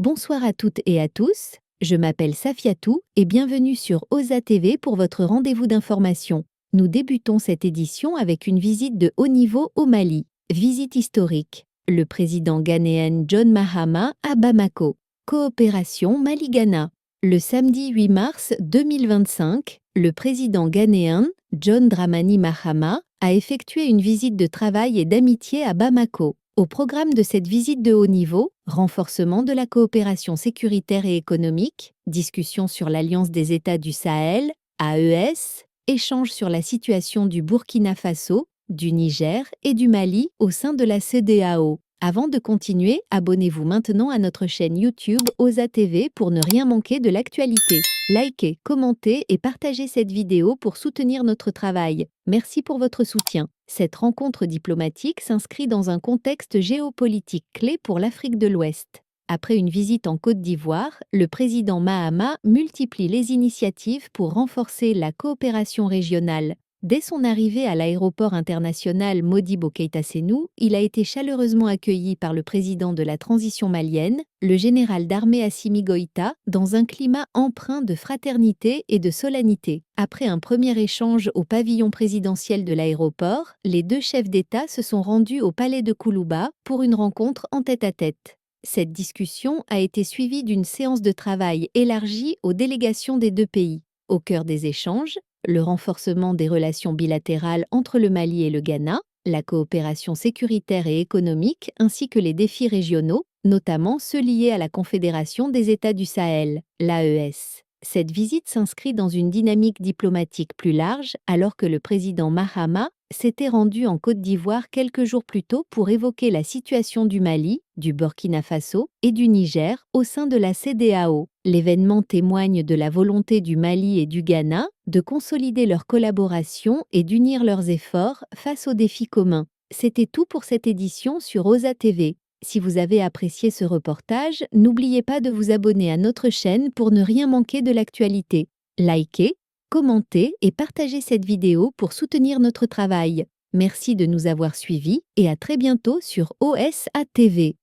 Bonsoir à toutes et à tous, je m'appelle Safiatou et bienvenue sur OSA TV pour votre rendez-vous d'information. Nous débutons cette édition avec une visite de haut niveau au Mali. Visite historique. Le président ghanéen John Mahama à Bamako. Coopération Mali-Ghana. Le samedi 8 mars 2025, le président ghanéen John Dramani Mahama a effectué une visite de travail et d'amitié à Bamako. Au programme de cette visite de haut niveau, renforcement de la coopération sécuritaire et économique, discussion sur l'Alliance des États du Sahel, AES, échange sur la situation du Burkina Faso, du Niger et du Mali au sein de la CEDEAO. Avant de continuer, abonnez-vous maintenant à notre chaîne YouTube OSA TV pour ne rien manquer de l'actualité. Likez, commentez et partagez cette vidéo pour soutenir notre travail. Merci pour votre soutien. Cette rencontre diplomatique s'inscrit dans un contexte géopolitique clé pour l'Afrique de l'Ouest. Après une visite en Côte d'Ivoire, le président Mahama multiplie les initiatives pour renforcer la coopération régionale. Dès son arrivée à l'aéroport international Modibo Keïta Sénou, il a été chaleureusement accueilli par le président de la transition malienne, le général d'armée Assimi Goïta, dans un climat empreint de fraternité et de solennité. Après un premier échange au pavillon présidentiel de l'aéroport, les deux chefs d'État se sont rendus au palais de Koulouba pour une rencontre en tête-à-tête. Cette discussion a été suivie d'une séance de travail élargie aux délégations des deux pays. Au cœur des échanges, le renforcement des relations bilatérales entre le Mali et le Ghana, la coopération sécuritaire et économique ainsi que les défis régionaux, notamment ceux liés à la Confédération des États du Sahel, l'AES. Cette visite s'inscrit dans une dynamique diplomatique plus large alors que le président Mahama s'était rendu en Côte d'Ivoire quelques jours plus tôt pour évoquer la situation du Mali, du Burkina Faso et du Niger au sein de la CEDEAO. L'événement témoigne de la volonté du Mali et du Ghana de consolider leur collaboration et d'unir leurs efforts face aux défis communs. C'était tout pour cette édition sur OSA TV. Si vous avez apprécié ce reportage, n'oubliez pas de vous abonner à notre chaîne pour ne rien manquer de l'actualité. Likez, commentez et partagez cette vidéo pour soutenir notre travail. Merci de nous avoir suivis et à très bientôt sur OSA TV.